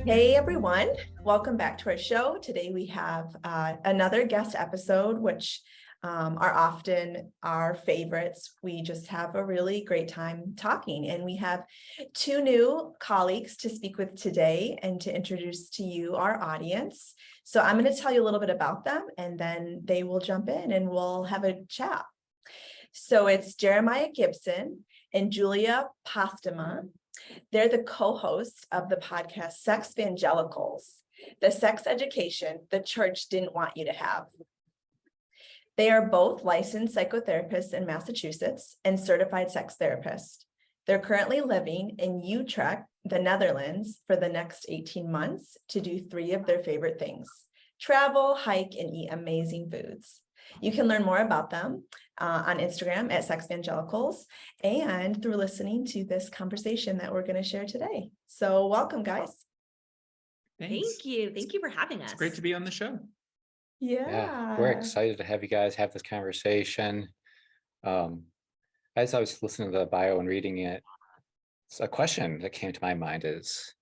Hey everyone, welcome back to our show. Today we have another guest episode, which are often our favorites. We just have a really great time talking, and we have two new colleagues to speak with today and to introduce to you our audience. So I'm going to tell you a little bit about them, and then they will jump in and we'll have a chat. So it's Jeremiah Gibson and Julia Postema. They're the co-hosts of the podcast Sexvangelicals, the sex education the church didn't want you to have. They are both licensed psychotherapists in Massachusetts and certified sex therapists. They're currently living in Utrecht, the Netherlands, for the next 18 months to do 3 of their favorite things: travel, hike, and eat amazing foods. You can learn more about them on Instagram at Sexvangelicals and through listening to this conversation that we're going to share today. So welcome, guys. Thanks. Thank you. Thank you for having us. It's great to be on the show. Yeah, we're excited to have you guys have this conversation. As I was listening to the bio and reading it, a question that came to my mind is,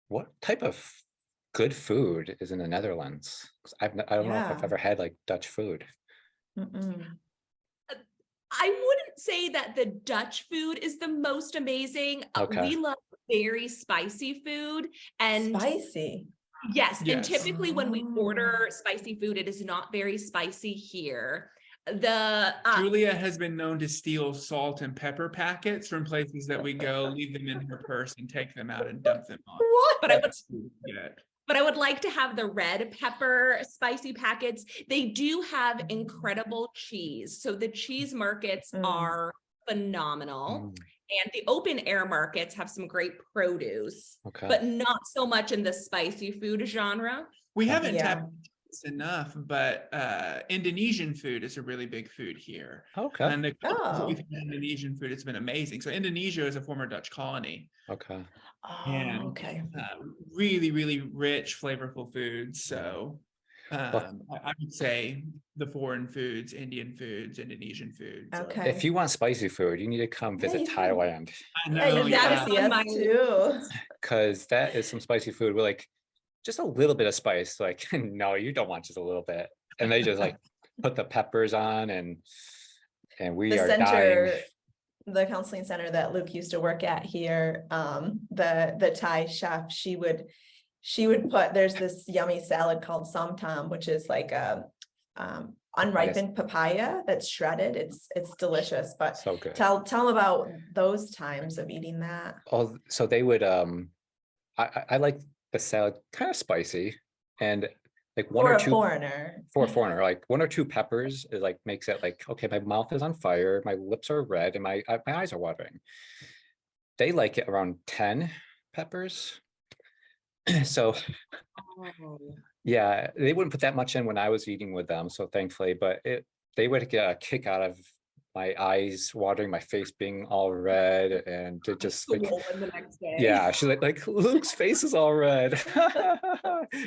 what type of good food is in the Netherlands? 'Cause I don't know if I've ever had like Dutch food. I wouldn't say that the Dutch food is the most amazing. Okay. We love very spicy food, and spicy. Yes. And Yes. typically when we order spicy food, it is not very spicy here. The Julia has been known to steal salt and pepper packets from places that we go, leave them in her purse, and take them out and dump them on. What? But I would like to have the red pepper spicy packets. They do have incredible cheese. So the cheese markets are phenomenal. And the open air markets have some great produce, but not so much in the spicy food genre. We haven't tapped this enough, but Indonesian food is a really big food here. Okay. And we've had Indonesian food, it's been amazing. So Indonesia is a former Dutch colony. Okay. And really, really rich, flavorful foods. So I would say the foreign foods, Indian foods, Indonesian foods. Okay. If you want spicy food, you need to come visit Thailand. I know. You gotta see us too. Because that is some spicy food with like just a little bit of spice. Like, no, you don't want just a little bit. And they just like put the peppers on, and we are dying. The counseling center that Luke used to work at here, the Thai chef, she would put, there's this yummy salad called somtam, which is like a unripened papaya that's shredded. It's delicious. But so good. Tell them about those times of eating that. Oh, so they would I like the salad kind of spicy, and like for a foreigner, like 1 or 2 peppers is like makes it like, okay, my mouth is on fire, my lips are red, and my eyes are watering. They like it around 10 peppers. So yeah, they wouldn't put that much in when I was eating with them, so thankfully, but they would get a kick out of my eyes watering, my face being all red, and to just like, the next day. Yeah, she's like Luke's face is all red.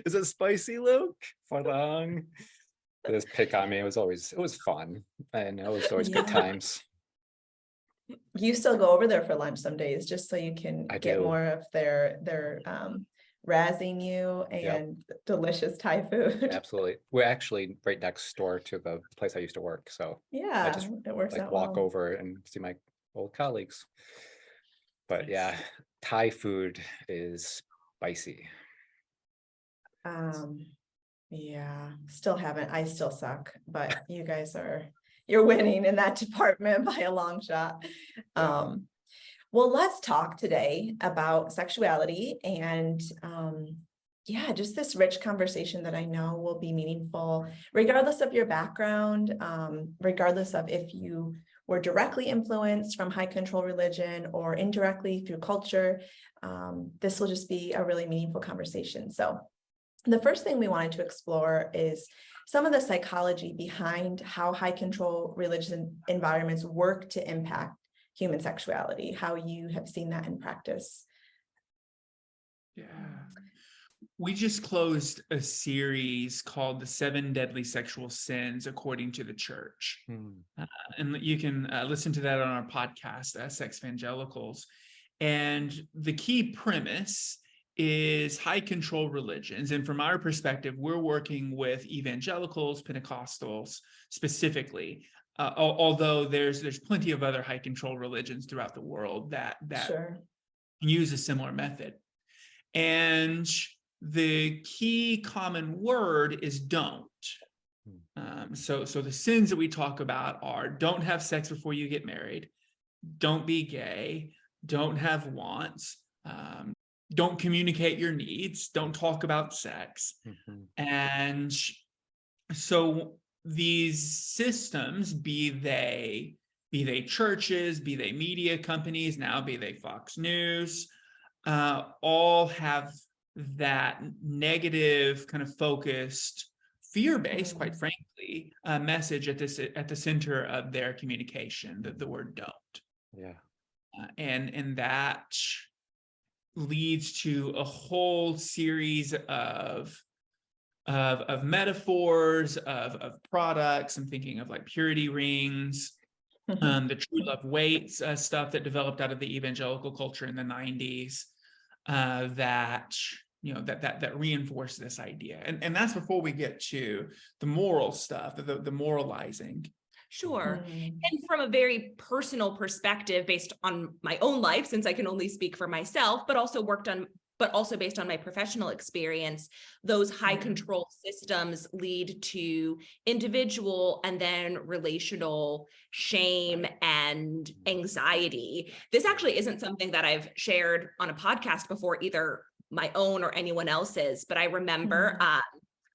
Is it spicy, Luke? Farang. Just pick on me. It was fun, and it was always good times. You still go over there for lunch some days, just so you can get more of their razzing you and delicious Thai food. Absolutely. We're actually right next door to the place I used to work, so I just it works like out walk well. over and see my old colleagues. But yeah, Thai food is spicy. Still haven't. I still suck, but you guys you're winning in that department by a long shot. Well, let's talk today about sexuality and just this rich conversation that I know will be meaningful, regardless of your background, regardless of if you were directly influenced from high control religion or indirectly through culture. This will just be a really meaningful conversation. So the first thing we wanted to explore is some of the psychology behind how high control religion environments work to impact human sexuality, how you have seen that in practice. Yeah. We just closed a series called The 7 Deadly Sexual Sins According to the Church. And you can listen to that on our podcast, Sexvangelicals. And the key premise is high control religions. And from our perspective, we're working with evangelicals, Pentecostals specifically, although there's plenty of other high control religions throughout the world that Sure. use a similar method. And the key common word is don't. So the sins that we talk about are: don't have sex before you get married, don't be gay, don't have wants, don't communicate your needs, don't talk about sex. And so these systems, be they churches, be they media companies, now be they Fox News, all have that negative kind of focused, fear-based, quite frankly, message at the center of their communication, the word don't. Yeah. And that leads to a whole series of metaphors, of products. I'm thinking of like purity rings, the true love waits stuff that developed out of the evangelical culture in the 90s, that reinforce this idea. And that's before we get to the moral stuff, the moralizing. Sure. And from a very personal perspective, based on my own life, since I can only speak for myself, but also based on my professional experience, those high control systems lead to individual and then relational shame and anxiety. This actually isn't something that I've shared on a podcast before, either my own or anyone else's, but I remember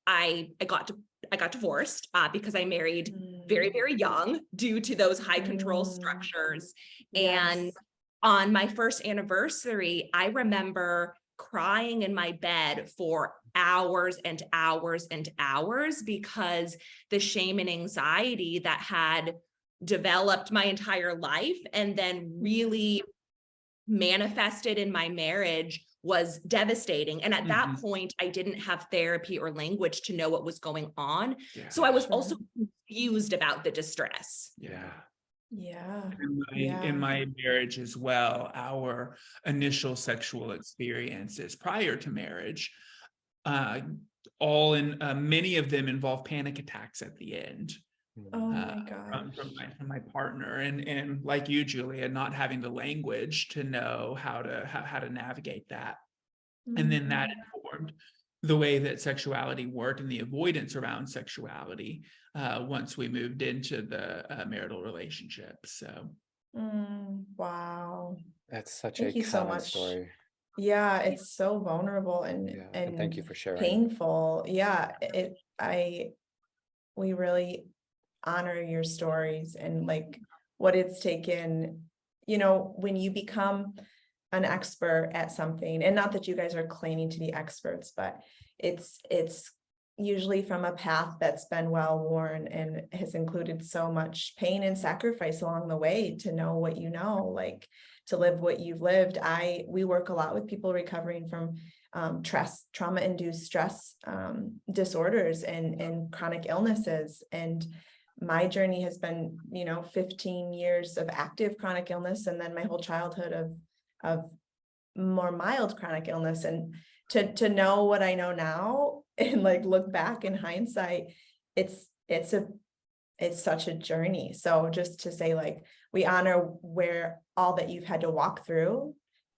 I got divorced because I married very, very young due to those high control structures. Yes. And on my first anniversary, I remember crying in my bed for hours and hours and hours because the shame and anxiety that had developed my entire life and then really manifested in my marriage was devastating. And at that point, I didn't have therapy or language to know what was going on. Yeah. So I was also confused about the distress. In my marriage as well, our initial sexual experiences prior to marriage, many of them involve panic attacks at the end. Oh my gosh. From my partner, and like you, Julia, not having the language to know how to navigate that. And then that informed the way that sexuality worked and the avoidance around sexuality once we moved into the marital relationship. So wow, That's such thank a you so common much. story. Yeah, it's so vulnerable and thank you for sharing. painful. Yeah, we really honor your stories and like what it's taken, when you become an expert at something, and not that you guys are claiming to be experts, but it's usually from a path that's been well worn and has included so much pain and sacrifice along the way to know what you know, like to live what you've lived. We work a lot with people recovering from trauma-induced stress disorders and chronic illnesses. And my journey has been, 15 years of active chronic illness, and then my whole childhood of more mild chronic illness. And to know what I know now and like look back in hindsight, it's such a journey. So just to say, like, we honor where all that you've had to walk through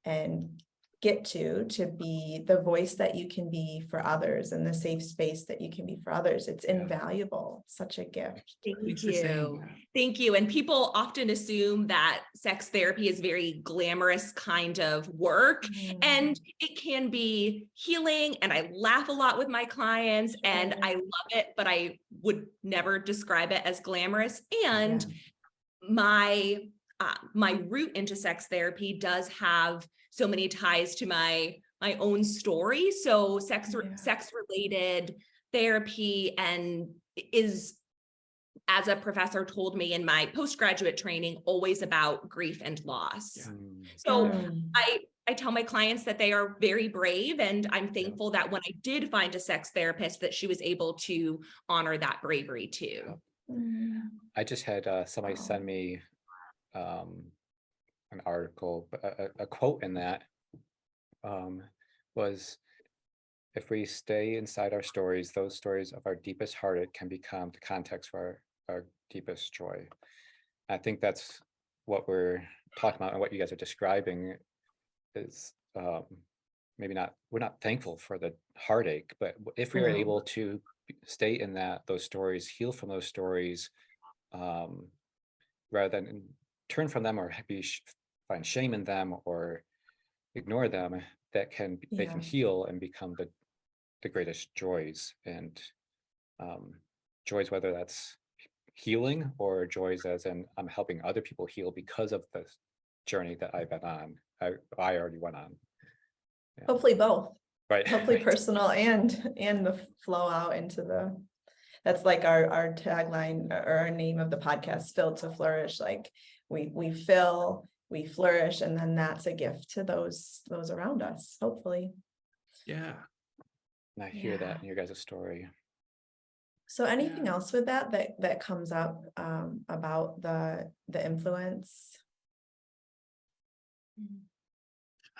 and get to be the voice that you can be for others and the safe space that you can be for others. It's invaluable, such a gift. Thank you. Thank you. And people often assume that sex therapy is very glamorous kind of work, and it can be healing. And I laugh a lot with my clients and I love it, but I would never describe it as glamorous. And my route into sex therapy does have so many ties to my own story. So sex related therapy and is, as a professor told me in my postgraduate training, always about grief and loss. So I tell my clients that they are very brave, and I'm thankful that when I did find a sex therapist, that she was able to honor that bravery too. I just had somebody send me an article, a quote in that was, if we stay inside our stories, those stories of our deepest heartache can become the context for our deepest joy. I think that's what we're talking about, and what you guys are describing is maybe not, we're not thankful for the heartache, but if we are able to stay in those stories, heal from those stories, rather than turn from them or find shame in them or ignore them, they can heal and become the greatest joys. And joys, whether that's healing or joys as in I'm helping other people heal because of the journey that I've been on, I already went on. Yeah. Hopefully both. Right. Hopefully Right. personal and the flow out into that's like our tagline or our name of the podcast, Fill to Flourish. Like we fill, we flourish, and then that's a gift to those around us, hopefully. Yeah. And I hear that in your guys' story. So anything else with that comes up about the influence?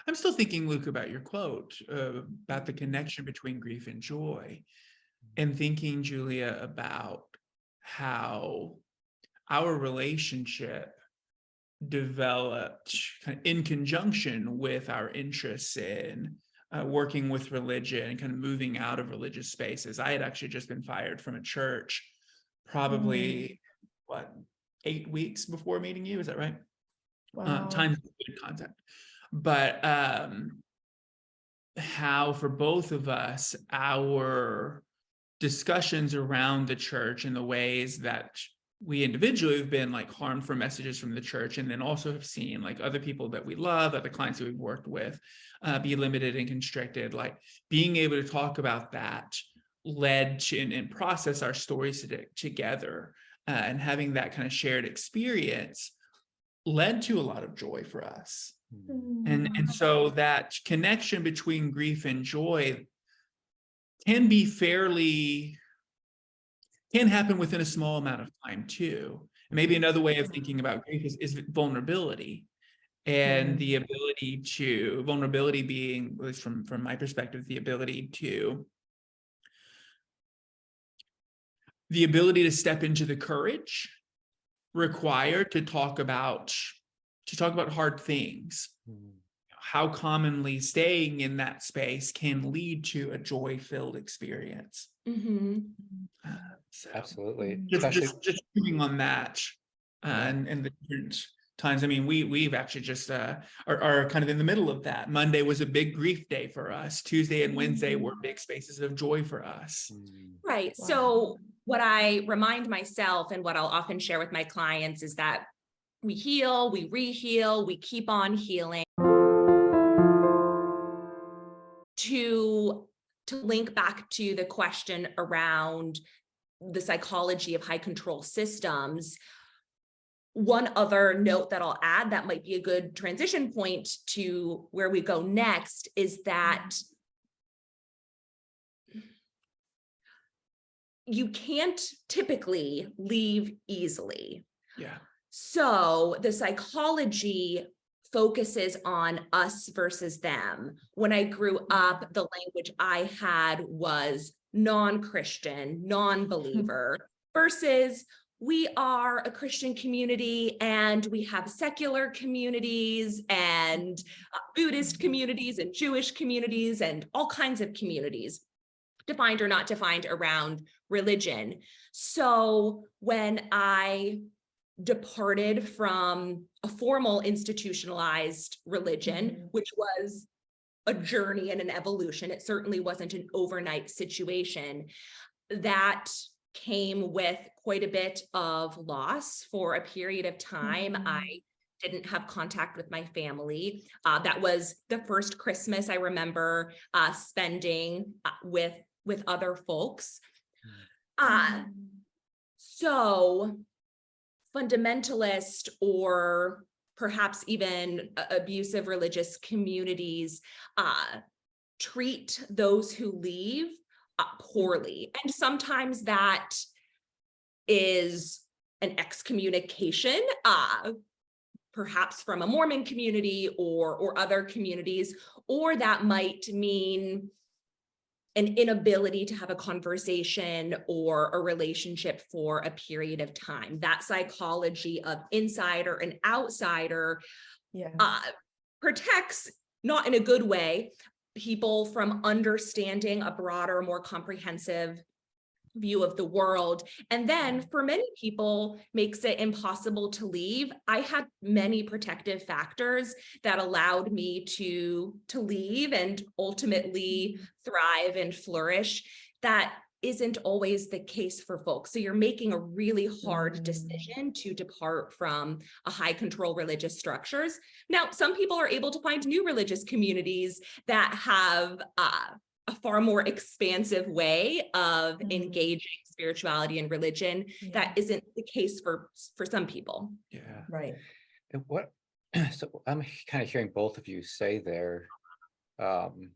I'm still thinking, Luke, about your quote about the connection between grief and joy, and thinking, Julia, about how our relationship developed kind of in conjunction with our interests in working with religion and kind of moving out of religious spaces. I had actually just been fired from a church probably, 8 weeks before meeting you, is that right? Wow. Time's good contact. But how for both of us, our discussions around the church and the ways that we individually have been like harmed from messages from the church, and then also have seen like other people that we love, other clients that we've worked with, be limited and constricted, like being able to talk about that led to and process our stories together, and having that kind of shared experience led to a lot of joy for us. And so that connection between grief and joy can happen within a small amount of time too. And maybe another way of thinking about grief is vulnerability, and the vulnerability being, at least from my perspective, the ability to step into the courage required to talk about hard things. How commonly staying in that space can lead to a joy-filled experience. So Absolutely. just moving on that, and the different times. I mean, we've actually just are kind of in the middle of that. Monday was a big grief day for us. Tuesday and Wednesday were big spaces of joy for us. Right. Wow. So what I remind myself, and what I'll often share with my clients, is that we heal, we re-heal, we keep on healing. To link back to the question around the psychology of high control systems, one other note that I'll add that might be a good transition point to where we go next is that you can't typically leave easily. Yeah. So the psychology focuses on us versus them. When I grew up, the language I had was non-Christian, non-believer, versus we are a Christian community and we have secular communities and Buddhist communities and Jewish communities and all kinds of communities, defined or not defined, around religion. So when I departed from a formal institutionalized religion, which was a journey and an evolution, it certainly wasn't an overnight situation, that came with quite a bit of loss. For a period of time, I didn't have contact with my family. That was the first Christmas I remember spending with other folks. So fundamentalist or perhaps even abusive religious communities treat those who leave poorly. And sometimes that is an excommunication. perhaps from a Mormon community or other communities, or that might mean an inability to have a conversation or a relationship for a period of time. That psychology of insider and outsider protects, not in a good way, people from understanding a broader, more comprehensive view of the world. And then for many people makes it impossible to leave. I had many protective factors that allowed me to leave and ultimately thrive and flourish. That isn't always the case for folks. So you're making a really hard decision to depart from a high control religious structures. Now, some people are able to find new religious communities that have a far more expansive way of engaging spirituality and religion. That isn't the case for some people. Yeah. Right. And so I'm kind of hearing both of you say there, when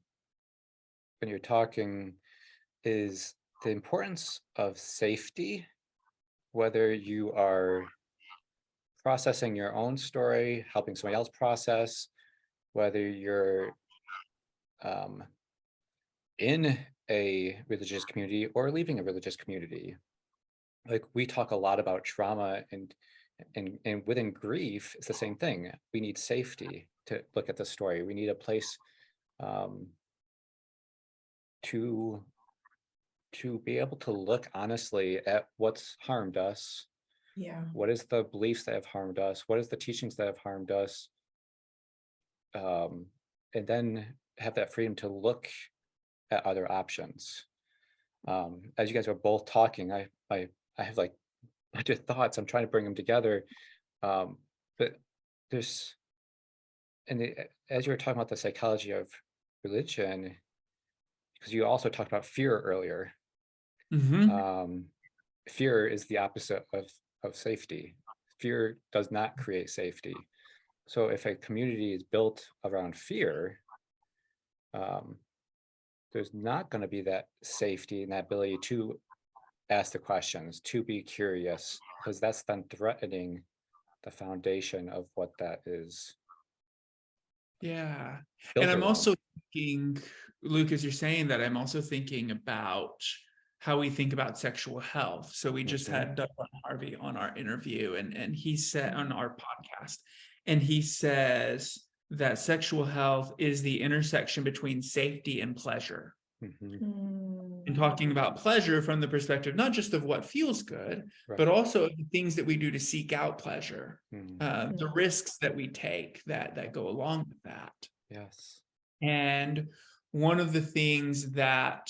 you're talking, is the importance of safety, whether you are processing your own story, helping somebody else process, whether you're in a religious community or leaving a religious community. Like, we talk a lot about trauma, and within grief, it's the same thing. We need safety to look at the story. We need a place to be able to look honestly at what's harmed us. Yeah. What is the beliefs that have harmed us? What is the teachings that have harmed us? And then have that freedom to look at other options. As you guys are both talking, I have like a bunch of thoughts. I'm trying to bring them together. But there's, as you were talking about the psychology of religion, because you also talked about fear earlier. Fear is the opposite of safety. Fear does not create safety. So if a community is built around fear, there's not going to be that safety and that ability to ask the questions, to be curious, because that's then threatening the foundation of what that is. Yeah. And I'm also thinking, Luke, as you're saying that, I'm also thinking about how we think about sexual health. So we just had Doug Harvey on our interview, and he said on our podcast, and he says that sexual health is the intersection between safety and pleasure. And talking about pleasure from the perspective, not just of what feels good, but also of the things that we do to seek out pleasure, the risks that we take that go along with that. Yes. And one of the things that,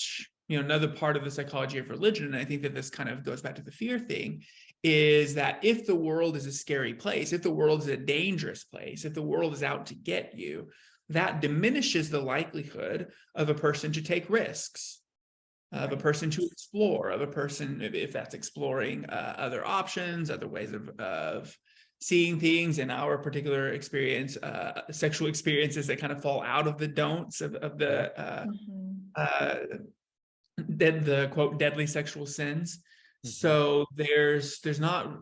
another part of the psychology of religion, and I think that this kind of goes back to the fear thing, is that if the world is a scary place, if the world is a dangerous place, if the world is out to get you, that diminishes the likelihood of a person to take risks, of a person to explore, of a person, if that's exploring other options, other ways of seeing things. In our particular experience, sexual experiences that kind of fall out of the don'ts of the quote deadly sexual sins. So there's not,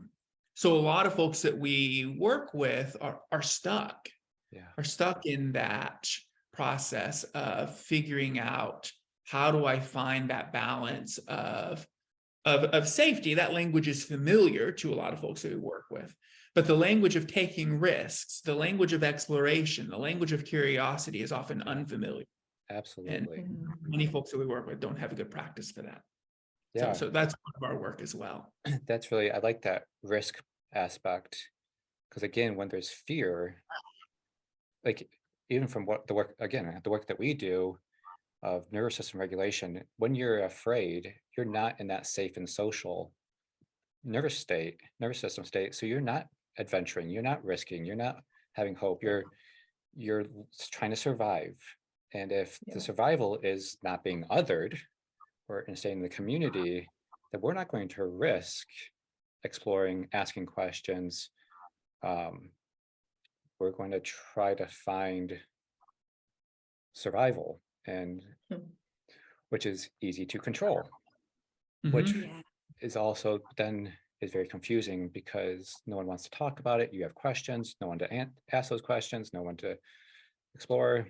so a lot of folks that we work with are stuck. Are stuck in that process of figuring out, how do I find that balance of safety? That language is familiar to a lot of folks that we work with, but the language of taking risks, the language of exploration, the language of curiosity is often unfamiliar. Absolutely. And many folks that we work with don't have a good practice for that. Yeah. So that's part of our work as well. That's really, I like that risk aspect, because again, when there's fear, like even from the work that we do of nervous system regulation, when you're afraid, you're not in that safe and social nervous system state. So you're not adventuring, you're not risking, you're not having hope, you're trying to survive. And if the survival is not being othered or staying in the community, then we're not going to risk exploring, asking questions. We're going to try to find survival, and which is easy to control, which is also then is very confusing because no one wants to talk about it. You have questions, no one to ask those questions, no one to explore.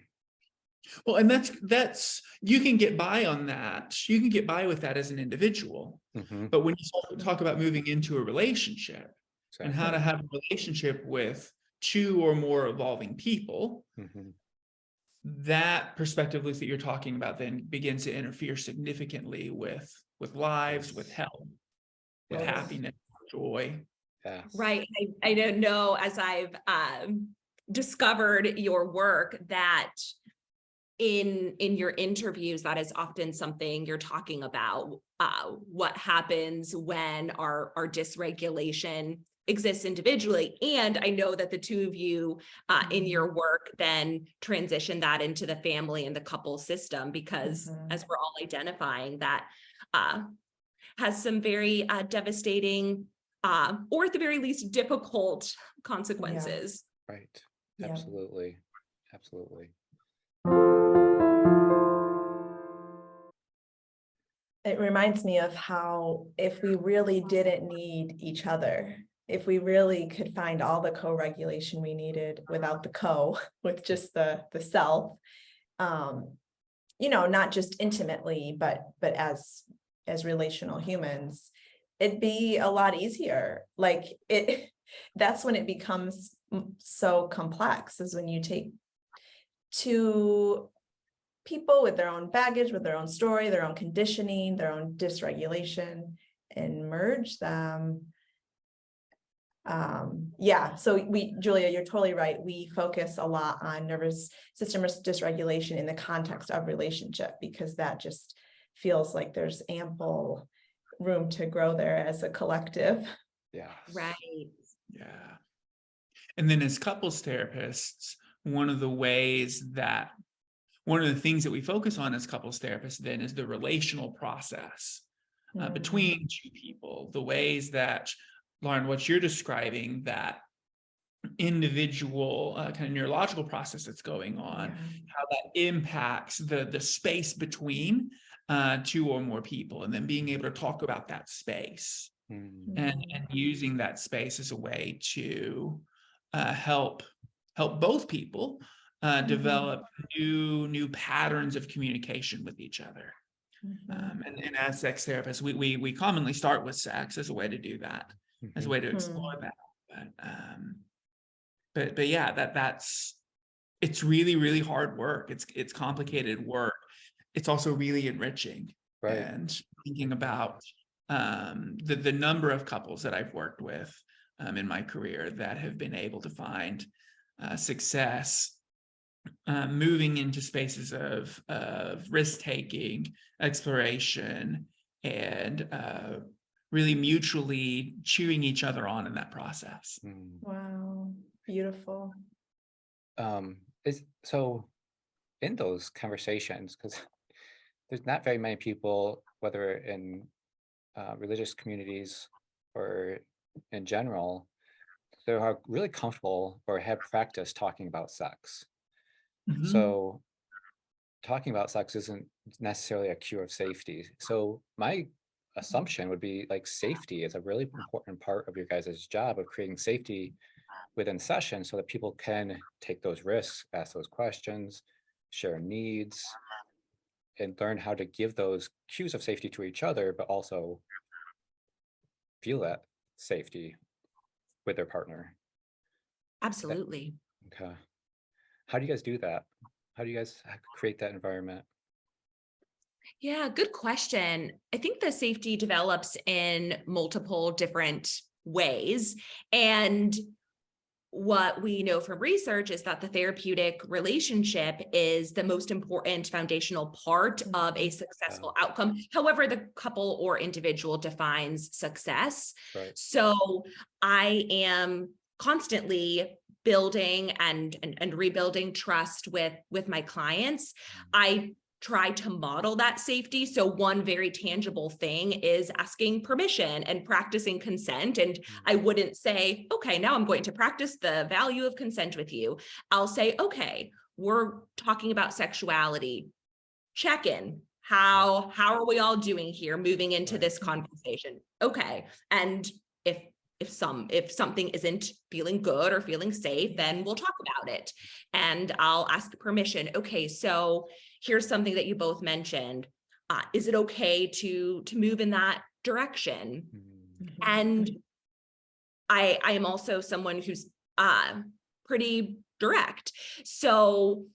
Well, and that's you can get by on that. You can get by with that as an individual. But when you talk about moving into a relationship and how to have a relationship with two or more evolving people, that perspective loop that you're talking about then begins to interfere significantly with lives, with health, with happiness, joy. Yeah. Right. I don't know, as I've discovered your work, that in your interviews, that is often something you're talking about, what happens when our dysregulation exists individually. And I know that the two of you in your work then transition that into the family and the couple system, because as we're all identifying, that has some very devastating or at the very least difficult consequences. Right. Absolutely. Absolutely. It reminds me of how if we really didn't need each other, if we really could find all the co-regulation we needed without the co, with just the self, not just intimately, but as relational humans, it'd be a lot easier. That's when it becomes so complex, is when you take two people with their own baggage, with their own story, their own conditioning, their own dysregulation, and merge them. So Julia, you're totally right. We focus a lot on nervous system dysregulation in the context of relationship, because that just feels like there's ample room to grow there as a collective. Yeah. Right. Yeah. And then as couples therapists, one of the things that we focus on as couples therapists then is the relational process between two people, the ways that, Lauren, what you're describing, that individual kind of neurological process that's going on, how that impacts the space between two or more people, and then being able to talk about that space and using that space as a way to help both people develop new patterns of communication with each other. And as sex therapists, we commonly start with sex as a way to do that, as a way to explore that. But yeah, that's it's really, really hard work. It's complicated work. It's also really enriching. Right. And thinking about the number of couples that I've worked with in my career that have been able to find success moving into spaces of risk-taking, exploration, and really mutually cheering each other on in that process. Wow, beautiful. So in those conversations, because there's not very many people, whether in religious communities or in general, that are really comfortable or have practiced talking about sex. So talking about sex isn't necessarily a cure of safety. So my assumption would be, like, safety is a really important part of your guys' job of creating safety within session, so that people can take those risks, ask those questions, share needs, and learn how to give those cues of safety to each other, but also feel that safety with their partner. Absolutely. Okay. How do you guys do that? How do you guys create that environment? Yeah, good question. I think the safety develops in multiple different ways. And what we know from research is that the therapeutic relationship is the most important foundational part of a successful outcome, however the couple or individual defines success. Right. So I am constantly building and rebuilding trust with my clients. I try to model that safety. So one very tangible thing is asking permission and practicing consent. And I wouldn't say, okay, now I'm going to practice the value of consent with you. I'll say, okay, we're talking about sexuality. Check in. How are we all doing here moving into this conversation? Okay. And if something isn't feeling good or feeling safe, then we'll talk about it. And I'll ask permission. Okay, so here's something that you both mentioned. Is it okay to move in that direction? And I am also someone who's pretty direct. So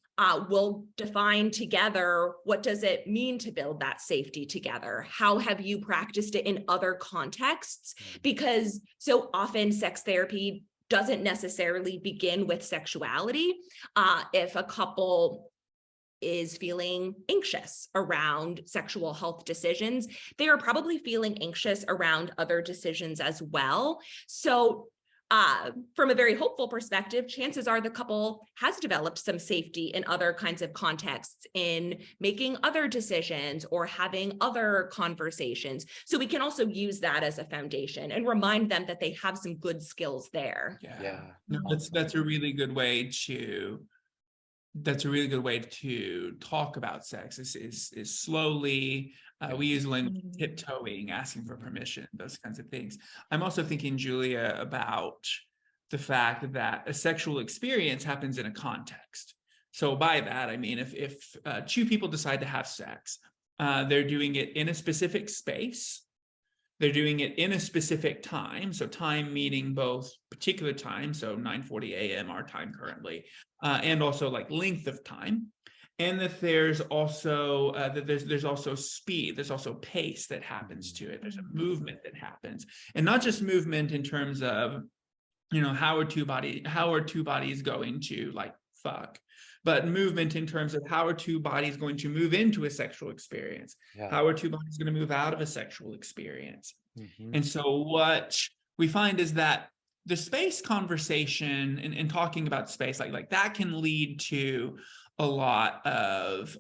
we'll define together, what does it mean to build that safety together? How have you practiced it in other contexts? Because so often sex therapy doesn't necessarily begin with sexuality. If a couple is feeling anxious around sexual health decisions, they are probably feeling anxious around other decisions as well. So from a very hopeful perspective, chances are the couple has developed some safety in other kinds of contexts in making other decisions or having other conversations. So we can also use that as a foundation and remind them that they have some good skills there. Yeah. No, that's a really good way to talk about sex is slowly. We use language tiptoeing, asking for permission, those kinds of things. I'm also thinking, Julia, about the fact that a sexual experience happens in a context. So by that, I mean, if two people decide to have sex, they're doing it in a specific space. They're doing it in a specific time. So time meaning both particular time, so 9:40 a.m. our time currently, and also like length of time. And that there's also there's also speed, there's also pace that happens to it. There's a movement that happens, and not just movement in terms of, how are two bodies going to like fuck, but movement in terms of how are two bodies going to move into a sexual experience? How are two bodies going to move out of a sexual experience? And so what we find is that the space conversation and talking about space like that can lead to a lot of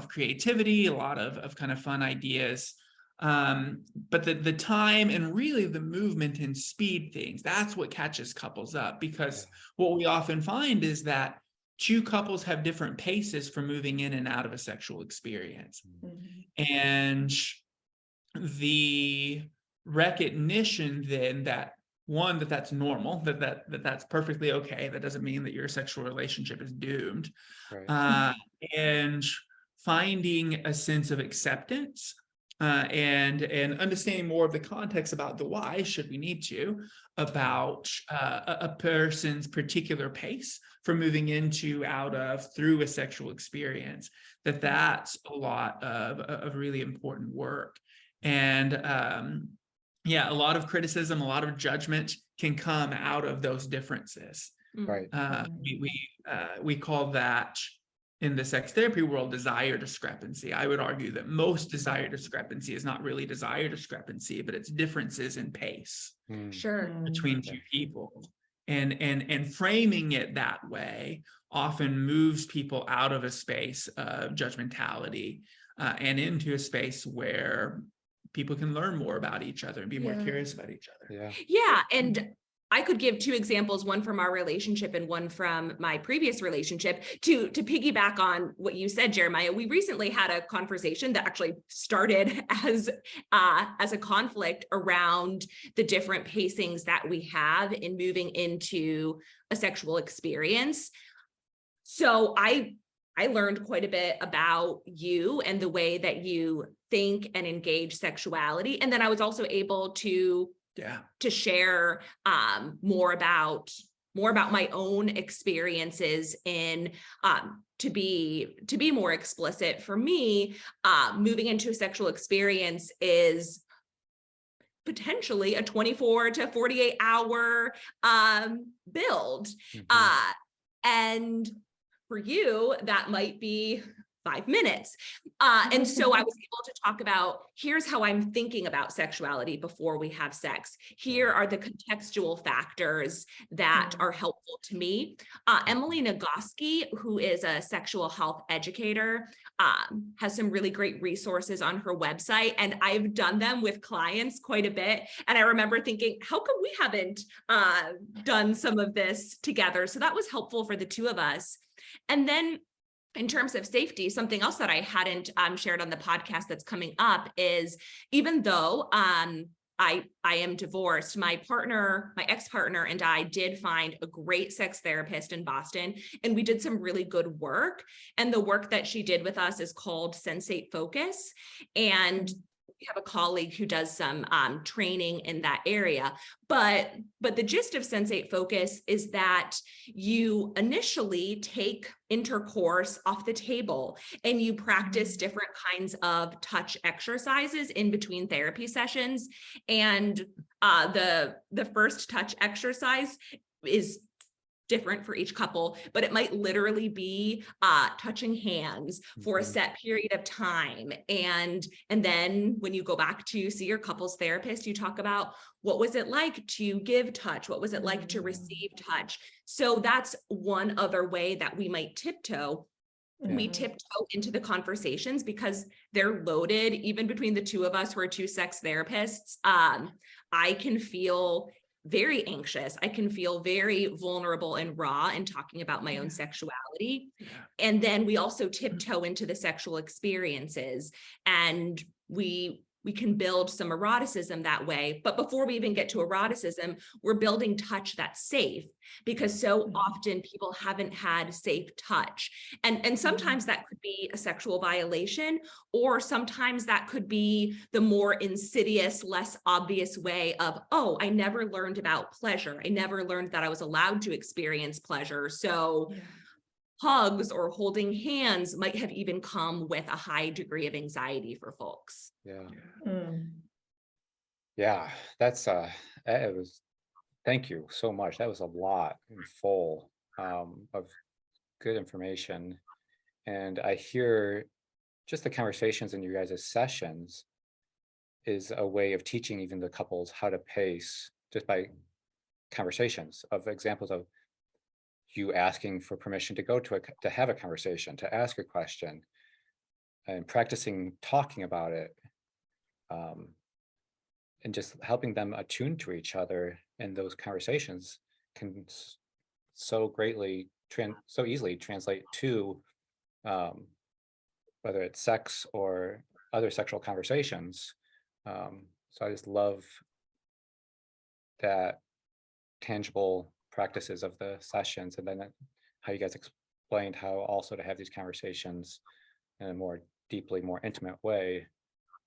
creativity, a lot of kind of fun ideas. But the time and really the movement and speed things, that's what catches couples up, because what we often find is that two couples have different paces for moving in and out of a sexual experience. And the recognition then that one, that's normal, that's perfectly okay. That doesn't mean that your sexual relationship is doomed. And finding a sense of acceptance and understanding more of the context about the why, should we need to, about a person's particular pace for moving into, out of, through a sexual experience, that's a lot of really important work. And a lot of criticism, a lot of judgment can come out of those differences. We call that, in the sex therapy world, desire discrepancy. I would argue that most desire discrepancy is not really desire discrepancy, but it's differences in pace between two people. And framing it that way often moves people out of a space of judgmentality and into a space where people can learn more about each other and be more curious about each other. And I could give two examples, one from our relationship and one from my previous relationship, to piggyback on what you said, Jeremiah. We recently had a conversation that actually started as a conflict around the different pacings that we have in moving into a sexual experience. So I learned quite a bit about you and the way that you think and engage sexuality. And then I was also able to share more about my own experiences in to be more explicit. For me, moving into a sexual experience is potentially a 24 to 48 hour build. And for you, that might be 5 minutes. And so I was able to talk about, here's how I'm thinking about sexuality before we have sex. Here are the contextual factors that are helpful to me. Emily Nagoski, who is a sexual health educator, has some really great resources on her website, and I've done them with clients quite a bit. And I remember thinking, how come we haven't done some of this together? So that was helpful for the two of us. And then in terms of safety, something else that I hadn't shared on the podcast that's coming up is, even though I am divorced. My ex-partner and I did find a great sex therapist in Boston, and we did some really good work. And the work that she did with us is called Sensate Focus. And we have a colleague who does some training in that area. But the gist of Sensate Focus is that you initially take intercourse off the table and you practice different kinds of touch exercises in between therapy sessions. And the first touch exercise is different for each couple, but it might literally be touching hands for a set period of time. And then when you go back to see your couples therapist, you talk about what was it like to give touch? What was it like to receive touch? So that's one other way that we might tiptoe. We tiptoe into the conversations because they're loaded. Even between the two of us who are two sex therapists, I can feel very anxious. I can feel very vulnerable and raw in talking about my own sexuality. And then we also tiptoe into the sexual experiences, and we can build some eroticism that way. But before we even get to eroticism, we're building touch that's safe, because so often people haven't had safe touch. And sometimes that could be a sexual violation, or sometimes that could be the more insidious, less obvious way of, oh, I never learned about pleasure. I never learned that I was allowed to experience pleasure. So hugs or holding hands might have even come with a high degree of anxiety for folks. Yeah, that's it was, thank you so much. That was a lot and full of good information. And I hear just the conversations in your guys' sessions is a way of teaching even the couples how to pace, just by conversations of examples of you asking for permission to go to have a conversation, to ask a question, and practicing talking about it, and just helping them attune to each other. And those conversations can so greatly, so easily translate to whether it's sex or other sexual conversations. So I just love that tangible practices of the sessions, and then how you guys explained how also to have these conversations in a more deeply, more intimate way,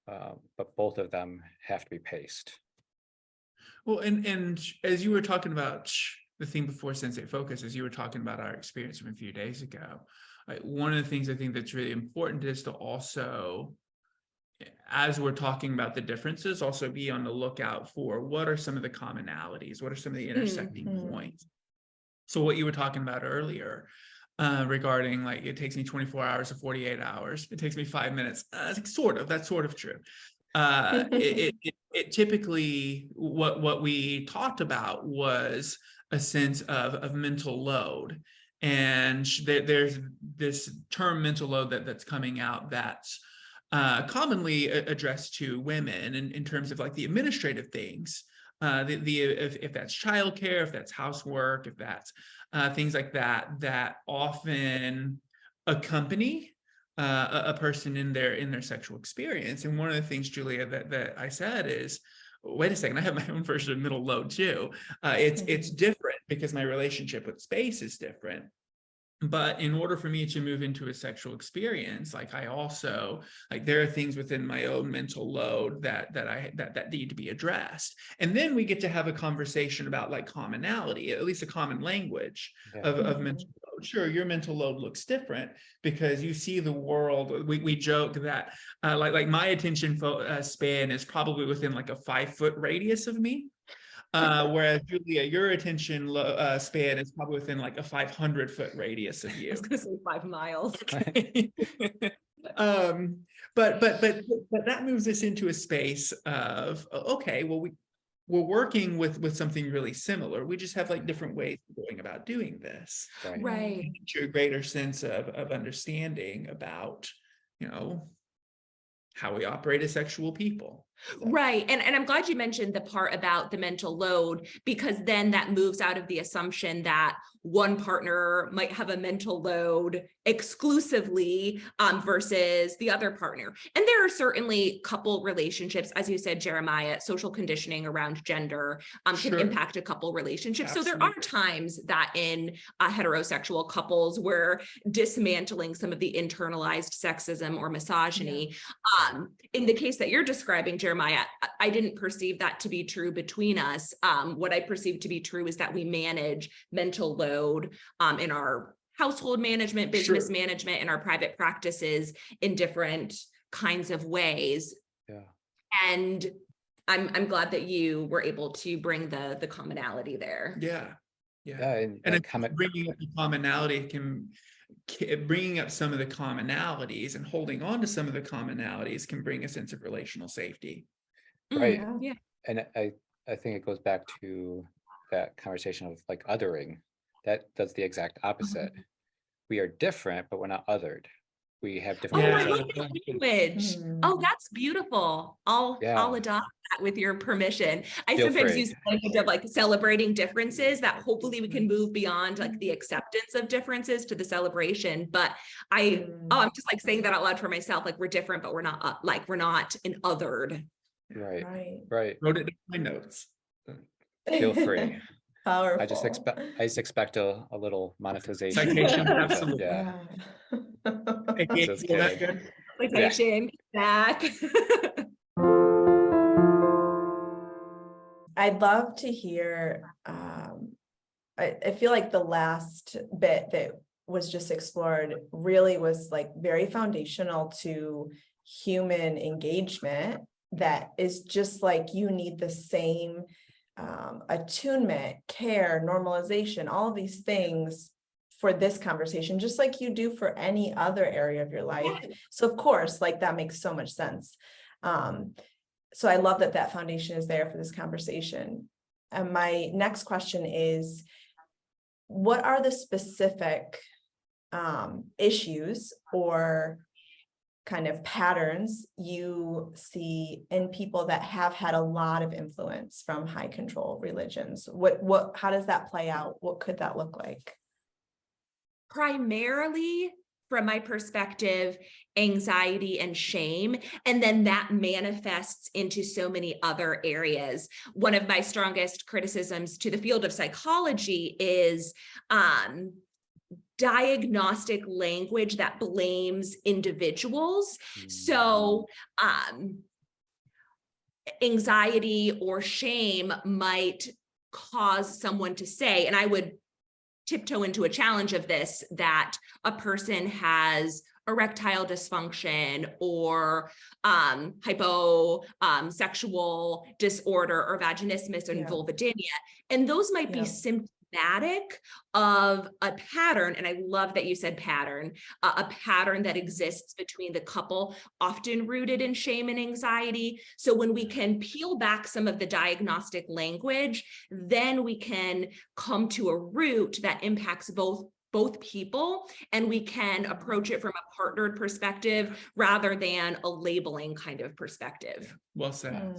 but both of them have to be paced. Well, and as you were talking about the theme before Sensate Focus, as you were talking about our experience from a few days ago, one of the things I think that's really important is to also, as we're talking about the differences, also be on the lookout for what are some of the commonalities, what are some of the intersecting points. So what you were talking about earlier, regarding like, it takes me 24 hours to 48 hours, it takes me 5 minutes, that's sort of true. It typically, what we talked about was a sense of mental load. And there's this term mental load that's coming out that's commonly addressed to women in terms of like the administrative things, if that's childcare, if that's housework, if that's things like that often accompany a person in their sexual experience. And one of the things, Julia, that I said is, wait a second, I have my own version of mental load too. It's different because my relationship with space is different. But in order for me to move into a sexual experience, like I also, like there are things within my own mental load that need to be addressed. And then we get to have a conversation about like commonality, at least a common language of mental load. Sure, your mental load looks different because you see the world. We joke that like my attention span is probably within like a 5-foot radius of me. Whereas Julia, your attention span is probably within like a 500-foot radius of you. I was going to say 5 miles. But that moves us into a space of, okay, well, we're working with something really similar. We just have like different ways of going about doing this. Right. To a greater sense of understanding about, how we operate as sexual people. Right. And I'm glad you mentioned the part about the mental load, because then that moves out of the assumption that one partner might have a mental load exclusively versus the other partner. And there are certainly couple relationships, as you said, Jeremiah, social conditioning around gender can impact a couple relationships. Absolutely. So there are times that in heterosexual couples we're dismantling some of the internalized sexism or misogyny. In the case that you're describing, Jeremiah, I didn't perceive that to be true between us. What I perceive to be true is that we manage mental load in our household management, business management, and our private practices in different kinds of ways. Yeah. And I'm glad that you were able to bring the commonality there. And bringing up the commonality bringing up some of the commonalities and holding on to some of the commonalities can bring a sense of relational safety. Right. Yeah. And I think it goes back to that conversation of like othering. That does the exact opposite. We are different, but we're not othered. We have different. I love that language. Oh, that's beautiful. I'll adopt that with your permission. I sometimes use the language of like celebrating differences, that hopefully we can move beyond like the acceptance of differences to the celebration. But I'm just like saying that out loud for myself. Like we're different, but we're not we're not an othered. Right. Wrote it in my notes. Feel free. Powerful. I just expect a little monetization. Citation, absolutely. Yeah. Just kidding. Citation back. I'd love to hear, I feel like the last bit that was just explored really was like very foundational to human engagement, that is just like you need the same attunement, care, normalization, all of these things for this conversation, just like you do for any other area of your life. So of course, like that makes so much sense. So I love that that foundation is there for this conversation. And my next question is, what are the specific issues or kind of patterns you see in people that have had a lot of influence from high control religions? How does that play out? What could that look like? Primarily, from my perspective, anxiety and shame, and then that manifests into so many other areas. One of my strongest criticisms to the field of psychology is diagnostic language that blames individuals. So anxiety or shame might cause someone to say, and I would tiptoe into a challenge of this, that a person has erectile dysfunction or hyposexual disorder or vaginismus and vulvodynia. And those might be symptomatic of a pattern. And I love that you said pattern, a pattern that exists between the couple, often rooted in shame and anxiety. So when we can peel back some of the diagnostic language, then we can come to a root that impacts both people, and we can approach it from a partnered perspective rather than a labeling kind of perspective. Well said.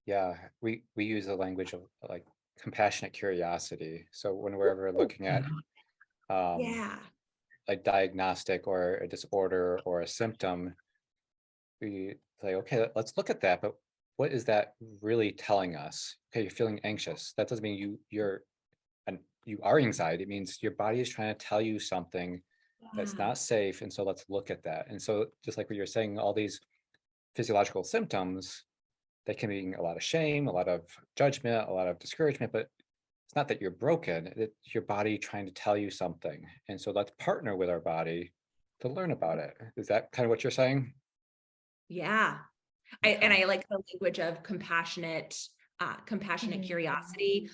Yeah. We use the language of like compassionate curiosity. So when we're ever looking at like diagnostic or a disorder or a symptom, we say, okay, let's look at that, but what is that really telling us? Okay, you're feeling anxious. That doesn't mean you are anxiety. It means your body is trying to tell you something that's not safe. And so let's look at that. And so just like what you're saying, all these physiological symptoms, they can mean a lot of shame, a lot of judgment, a lot of discouragement, but it's not that you're broken, it's your body trying to tell you something. And so let's partner with our body to learn about it. Is that kind of what you're saying? Yeah. I like the language of compassionate curiosity.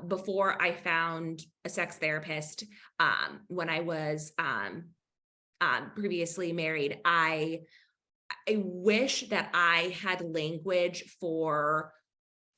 Before I found a sex therapist, when I was previously married, I wish that I had language for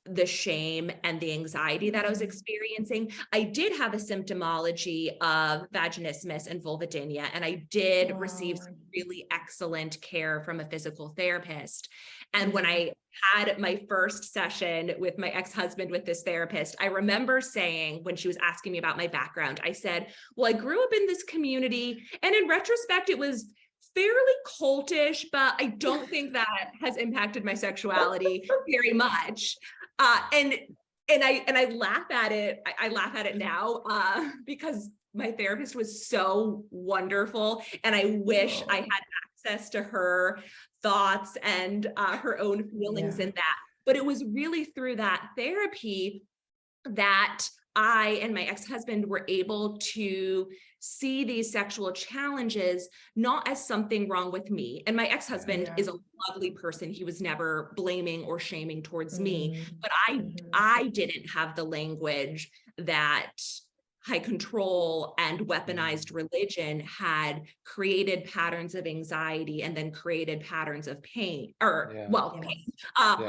the shame and the anxiety that I was experiencing. I did have a symptomology of vaginismus and vulvodynia, and I did receive some really excellent care from a physical therapist. And when I had my first session with my ex-husband with this therapist, I remember saying, when she was asking me about my background, I said, well, I grew up in this community, and in retrospect, it was fairly cultish, but I don't think that has impacted my sexuality very much. And I laugh at it. I laugh at it now because my therapist was so wonderful, and I wish I had access to her thoughts and her own feelings in that. But it was really through that therapy that I and my ex-husband were able to see these sexual challenges not as something wrong with me. And my ex-husband is a lovely person. He was never blaming or shaming towards me, but I didn't have the language that high control and weaponized religion had created patterns of anxiety and then created patterns of pain, or pain,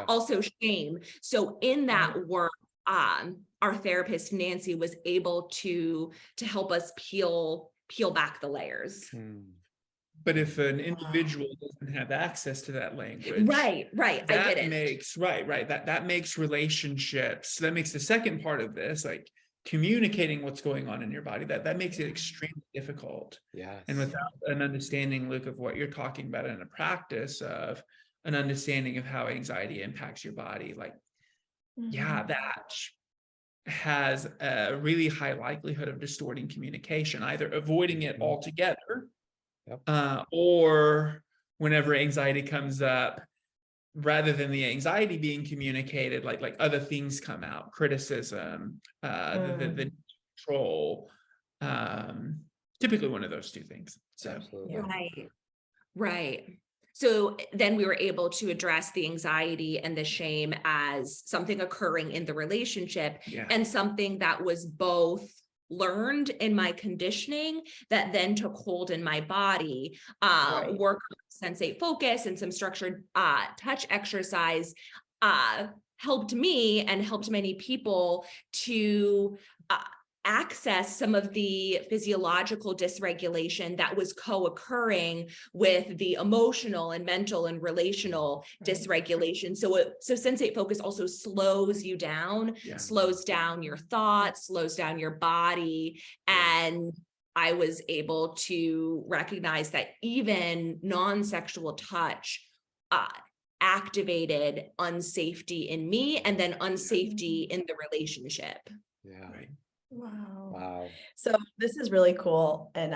also shame. So in that work, our therapist, Nancy, was able to help us peel back the layers. But if an individual doesn't have access to that language, right, that makes that makes relationships. That makes the second part of this, like communicating what's going on in your body, that makes it extremely difficult. And without an understanding, Luke, of what you're talking about in a practice of an understanding of how anxiety impacts your body, like that has a really high likelihood of distorting communication, either avoiding it altogether, or whenever anxiety comes up, rather than the anxiety being communicated, like other things come out, criticism, the control, typically one of those two things. So right. So then we were able to address the anxiety and the shame as something occurring in the relationship, and something that was both learned in my conditioning that then took hold in my body. Work on sensate focus and some structured touch exercise helped me and helped many people to access some of the physiological dysregulation that was co-occurring with the emotional and mental and relational dysregulation. So sensate focus also slows you down, slows down your thoughts, slows down your body. And I was able to recognize that even non-sexual touch activated unsafety in me, and then unsafety in the relationship. Wow. So this is really cool. And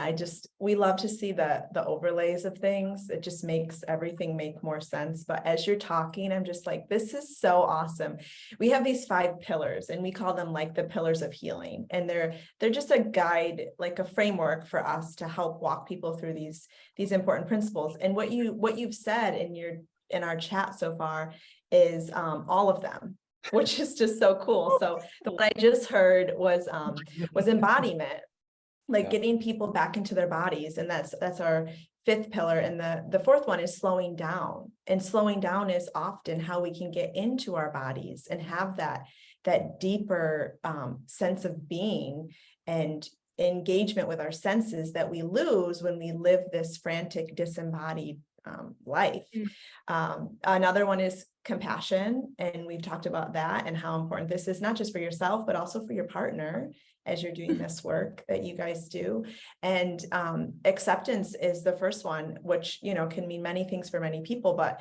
we love to see the overlays of things. It just makes everything make more sense. But as you're talking, I'm just like, this is so awesome. We have these 5 pillars, and we call them like the pillars of healing. And they're just a guide, like a framework for us to help walk people through these important principles. And what you've said in our chat so far is all of them, which is just so cool. So the one I just heard was embodiment, like getting people back into their bodies. And that's our 5th pillar. And the 4th one is slowing down. And slowing down is often how we can get into our bodies and have that deeper sense of being and engagement with our senses that we lose when we live this frantic, disembodied life. Another one is compassion, and we've talked about that and how important this is, not just for yourself, but also for your partner as you're doing this work that you guys do. And acceptance is the first one, which can mean many things for many people. But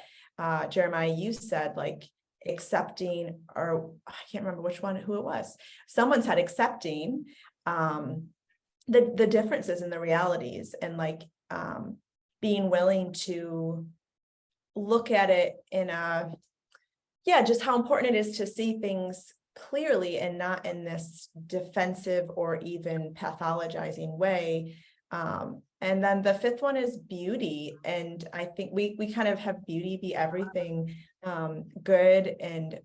Jeremiah, you said like accepting, or I can't remember who it was. Someone said accepting the differences in the realities, and like being willing to look at it in just how important it is to see things clearly and not in this defensive or even pathologizing way. And then the 5th one is beauty. And I think we kind of have beauty be everything good and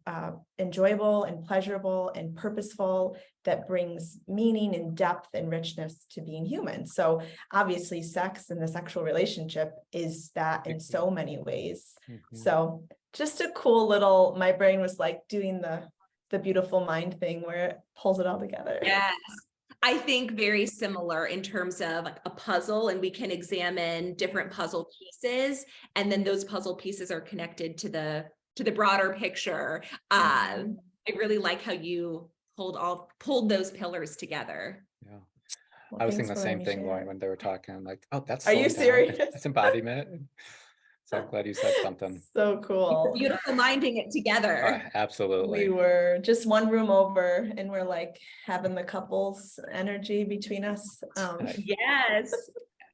enjoyable and pleasurable and purposeful that brings meaning and depth and richness to being human. So obviously sex and the sexual relationship is that in so many ways. So just a cool little, my brain was like doing the the beautiful mind thing where it pulls it all together. Yes. I think very similar in terms of like a puzzle, and we can examine different puzzle pieces, and then those puzzle pieces are connected to the broader picture. I really like how you pulled those pillars together. Yeah. Well, I was thanks thinking the for letting same me thing, share. Lauren, when they were talking. I'm like, oh, that's Are you slowing down. serious? That's embodiment. So I'm glad you said something. So cool. Beautiful minding it together. Absolutely. We were just one room over and we're like having the couples energy between us. Yes.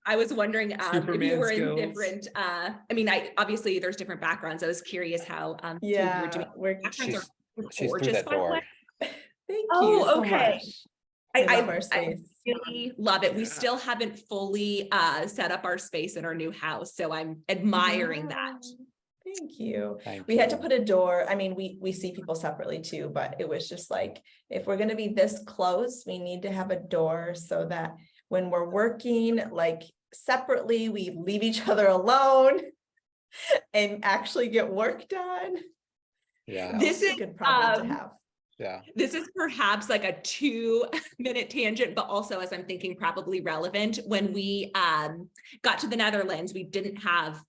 I was wondering if you Superman were skills. in different, I mean, obviously there's different backgrounds. I was curious how you were doing. She's through Gorgeous, that by the door. way. Thank you Oh, so okay. much. I love our space. really love it. We Yeah. still haven't fully set up our space in our new house, so I'm admiring that. Thank you. Thank We had to you. put a door. I mean, we see people separately too, but it was just like, if we're going to be this close, we need to have a door so that when we're working like separately, we leave each other alone and actually get work done. Yeah. This is a good problem to have. Yeah. This is perhaps like a 2-minute tangent, but also, as I'm thinking, probably relevant. When we got to the Netherlands, we didn't have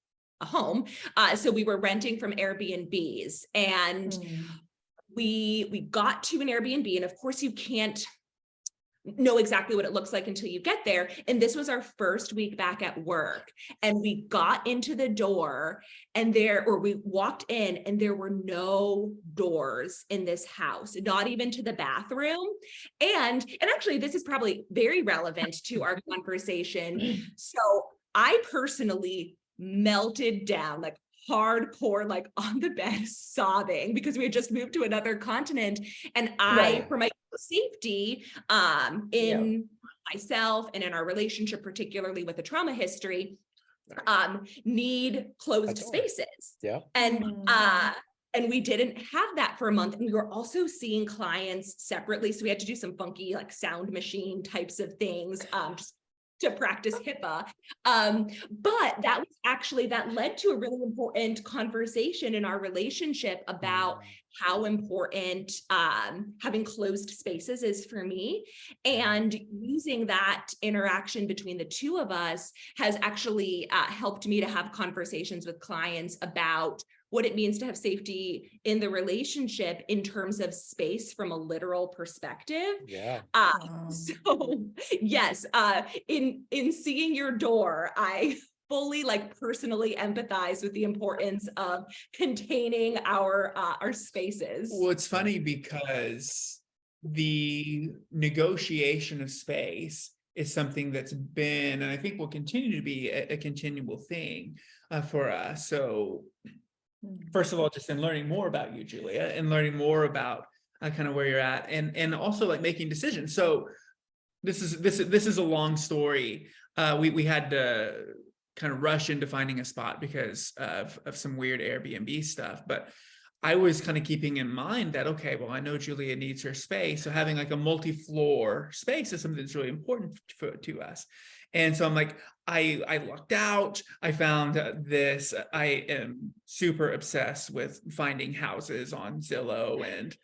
a home. So we were renting from Airbnbs, and we got to an Airbnb, and of course you can't know exactly what it looks like until you get there. And this was our first week back at work, and we got into the door and we walked in and there were no doors in this house, not even to the bathroom. And actually this is probably very relevant to our conversation. So I personally melted down like hardcore, like on the bed sobbing, because we had just moved to another continent, and for my safety in myself and in our relationship, particularly with a trauma history, need closed spaces. Yeah. And we didn't have that for a month. And we were also seeing clients separately, so we had to do some funky like sound machine types of things just to practice HIPAA. But that led to a really important conversation in our relationship about how important having closed spaces is for me. And using that interaction between the two of us has actually helped me to have conversations with clients about what it means to have safety in the relationship in terms of space from a literal perspective. Yeah. So yes, in seeing your door, I fully personally empathize with the importance of containing our spaces. Well, it's funny because the negotiation of space is something that's been, and I think will continue to be a continual thing for us. So first of all, just in learning more about you, Julia, and learning more about kind of where you're at, and also like making decisions. So this is a long story. We had to kind of rush into finding a spot because of some weird Airbnb stuff, but I was kind of keeping in mind that, okay, well, I know Julia needs her space, so having like a multi-floor space is something that's really important to us. And so I'm like, I lucked out. I found this. I am super obsessed with finding houses on Zillow and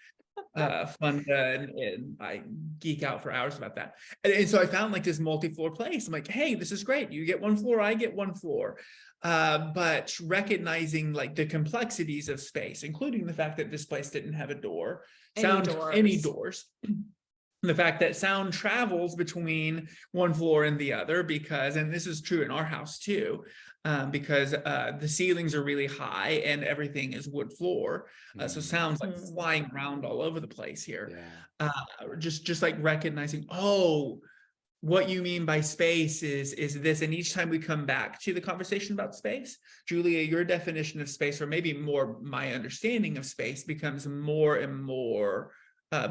Funda, and I geek out for hours about that. And so I found like this multi-floor place. I'm like, hey, this is great. You get one floor, I get one floor. But recognizing like the complexities of space, including the fact that this place didn't have a door, any doors. The fact that sound travels between one floor and the other because, and this is true in our house too, because the ceilings are really high and everything is wood floor. So sounds like flying around all over the place here. Yeah. Just like recognizing, oh, what you mean by space is this. And each time we come back to the conversation about space, Julia, your definition of space, or maybe more my understanding of space, becomes more and more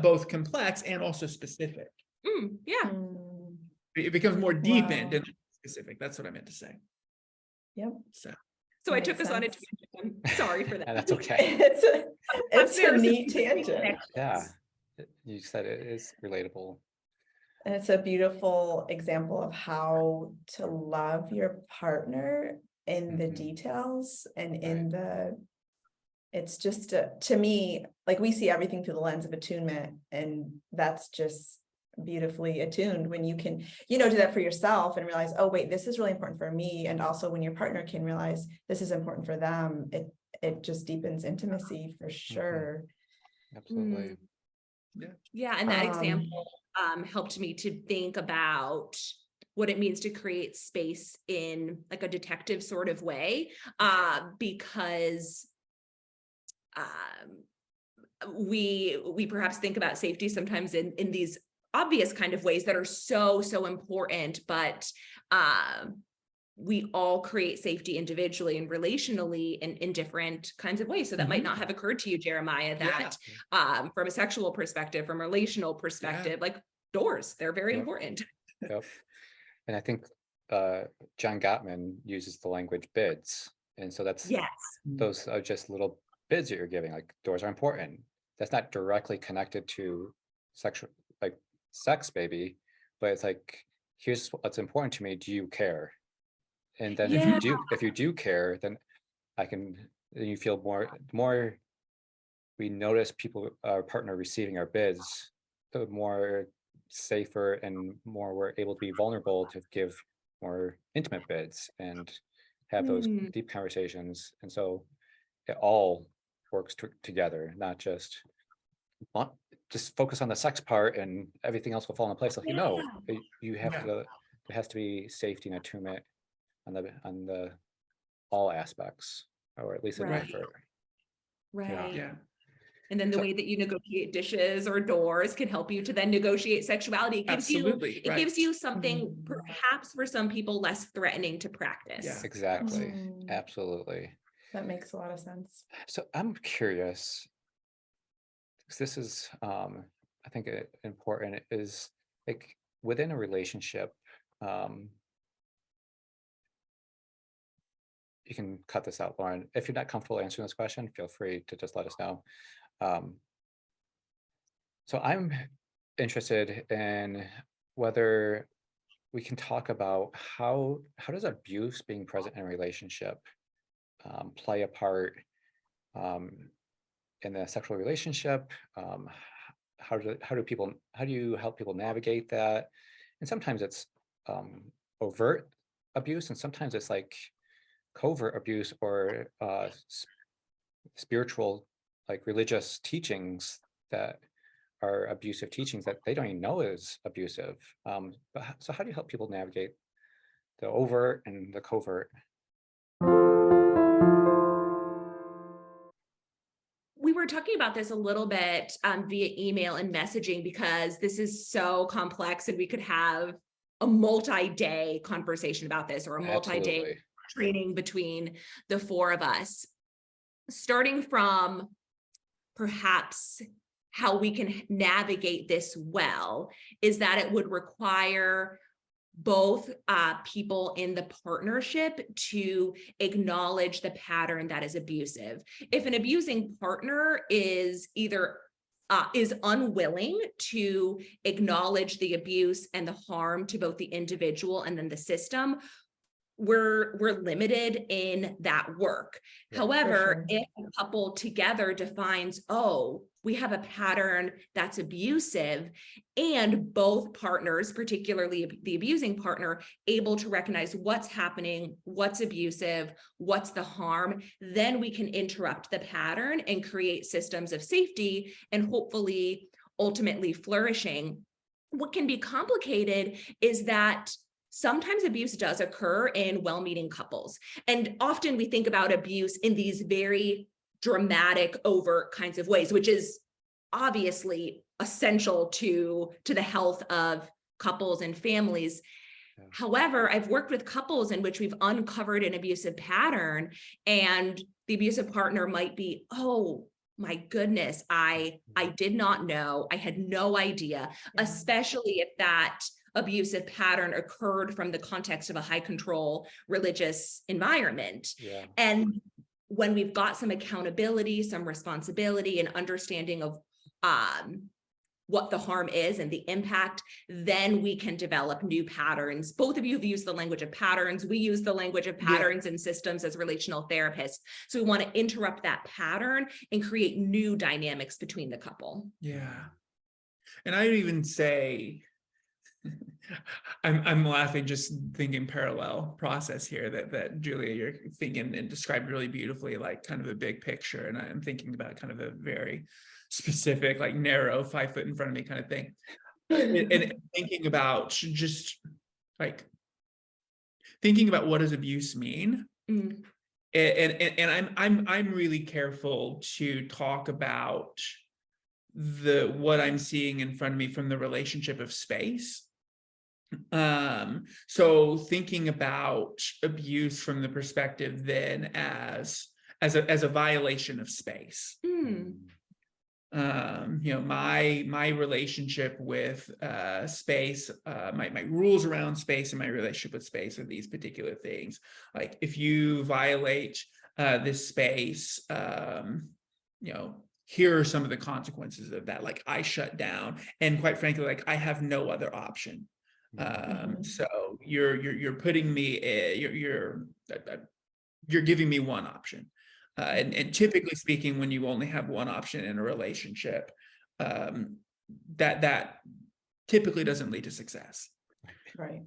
both complex and also specific. It becomes more deepened and specific. That's what I meant to say. Yep. So I took us on a tangent. I'm sorry for that. That's okay. It's a neat tangent. Yeah. You said it is relatable. And it's a beautiful example of how to love your partner in the details and in it's just, to me, like, we see everything through the lens of attunement, and that's just beautifully attuned when you can, do that for yourself and realize, oh, wait, this is really important for me. And also when your partner can realize this is important for them, it just deepens intimacy for sure. Absolutely. Yeah. And that example helped me to think about what it means to create space in like a detective sort of way, because we perhaps think about safety sometimes in these obvious kind of ways that are so important, but we all create safety individually and relationally in different kinds of ways. So that might not have occurred to you, Jeremiah, that from a sexual perspective, from a relational perspective, like doors, they're very important. Yep. And I think John Gottman uses the language bids. And so that's, those are just little bids that you're giving, like doors are important. That's not directly connected to sexual, like sex maybe, but it's like, here's what's important to me. Do you care? And then if you do care, then then you feel more we notice people, our partner receiving our bids, the more safer and more we're able to be vulnerable to give more intimate bids and have those deep conversations. And so it all works together, not just focus on the sex part and everything else will fall into place. Like, you have to, there has to be safety and attunement on the all aspects, or at least an effort. And then the way that you negotiate dishes or doors can help you to then negotiate sexuality. It gives gives you something perhaps for some people less threatening to practice. Exactly. Absolutely. That makes a lot of sense. So I'm curious, because this is, I think important, is like within a relationship, you can cut this out, Lauren. If you're not comfortable answering this question, feel free to just let us know. So I'm interested in whether we can talk about how does abuse being present in a relationship play a part in the sexual relationship? How do you help people navigate that? And sometimes it's overt abuse, and sometimes it's like covert abuse or spiritual, like religious teachings that are abusive teachings that they don't even know is abusive. So how do you help people navigate the overt and the covert? We were talking about this a little bit via email and messaging, because this is so complex and we could have a multi-day conversation about this, or a multi-day training between the four of us. Starting from perhaps how we can navigate this well is that it would require both people in the partnership to acknowledge the pattern that is abusive. If an abusing partner is either is unwilling to acknowledge the abuse and the harm to both the individual and then the system, we're limited in that work. However, if a couple together defines, oh, we have a pattern that's abusive, and both partners, particularly the abusing partner, able to recognize what's happening, what's abusive, what's the harm, then we can interrupt the pattern and create systems of safety and hopefully ultimately flourishing. What can be complicated is that sometimes abuse does occur in well-meaning couples. And often we think about abuse in these very dramatic, overt kinds of ways, which is obviously essential to the health of couples and families. However, I've worked with couples in which we've uncovered an abusive pattern, and the abusive partner might be, oh, my goodness, I did not know, I had no idea, especially if that abusive pattern occurred from the context of a high control religious environment. And when we've got some accountability, some responsibility, and understanding of what the harm is and the impact, then we can develop new patterns. Both of you have used the language of patterns. We use the language of patterns and systems as relational therapists. So we want to interrupt that pattern and create new dynamics between the couple. Yeah. And I would even say, I'm laughing just thinking parallel process here that Julia, you're thinking and described really beautifully, like kind of a big picture. And I'm thinking about kind of a very specific, like narrow 5 foot in front of me kind of thing. And thinking about just like thinking about what does abuse mean? And I'm really careful to talk about what I'm seeing in front of me from the relationship of space. So thinking about abuse from the perspective then as a violation of space. My relationship with space, my rules around space and my relationship with space are these particular things. Like if you violate this space, here are some of the consequences of that. Like I shut down, and quite frankly, like I have no other option. So you're putting me, you're giving me one option. And typically speaking, when you only have one option in a relationship, that typically doesn't lead to success. Right.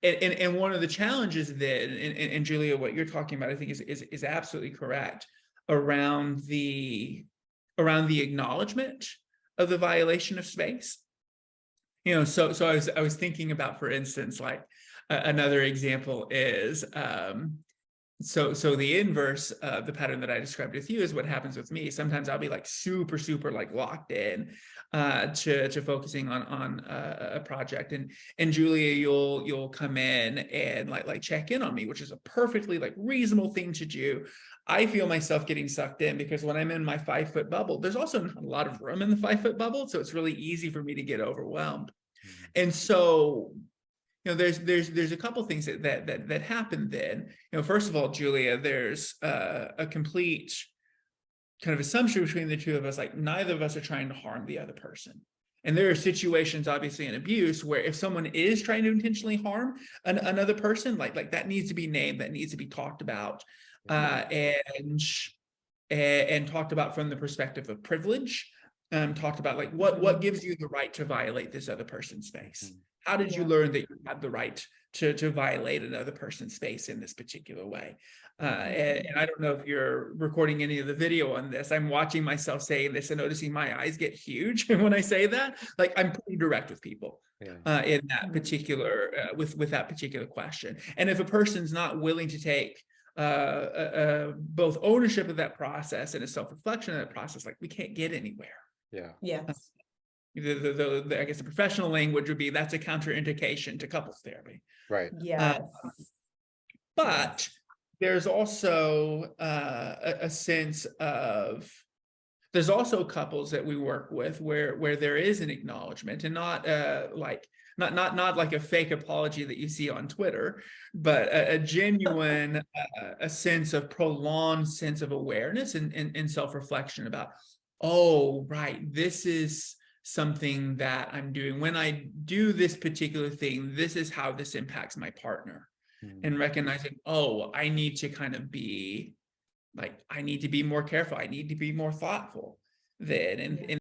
And one of the challenges then, and Julia, what you're talking about, I think is absolutely correct around the acknowledgement of the violation of space. So I was thinking about, for instance, like another example is, so the inverse of the pattern that I described with you is what happens with me. Sometimes I'll be like super like locked in to focusing on a project, and Julia, you'll come in and like check in on me, which is a perfectly like reasonable thing to do. I feel myself getting sucked in because when I'm in my 5 foot bubble, there's also not a lot of room in the 5 foot bubble, so it's really easy for me to get overwhelmed. And so there's a couple things that happen then. First of all, Julia, there's a complete kind of assumption between the two of us, like neither of us are trying to harm the other person. And there are situations, obviously, in abuse where if someone is trying to intentionally harm another person, like that needs to be named, that needs to be talked about, and talked about from the perspective of privilege. Talked about like what gives you the right to violate this other person's space. How did you learn that you have the right to violate another person's space in this particular way? And I don't know if you're recording any of the video on this. I'm watching myself saying this and noticing my eyes get huge when I say that. Like I'm pretty direct with people in that particular with that particular question. And if a person's not willing to take both ownership of that process and a self-reflection of that process, like we can't get anywhere. Yes. I guess the professional language would be that's a counterindication to couples therapy. Right. Yes. But there's also a sense of, there's also couples that we work with where there is an acknowledgement, and not like a fake apology that you see on Twitter, but a genuine a sense of prolonged sense of awareness and self-reflection about, oh, right, this is something that I'm doing. When I do this particular thing, this is how this impacts my partner. And recognizing, oh, I need to kind of be like, I need to be more careful. I need to be more thoughtful then. And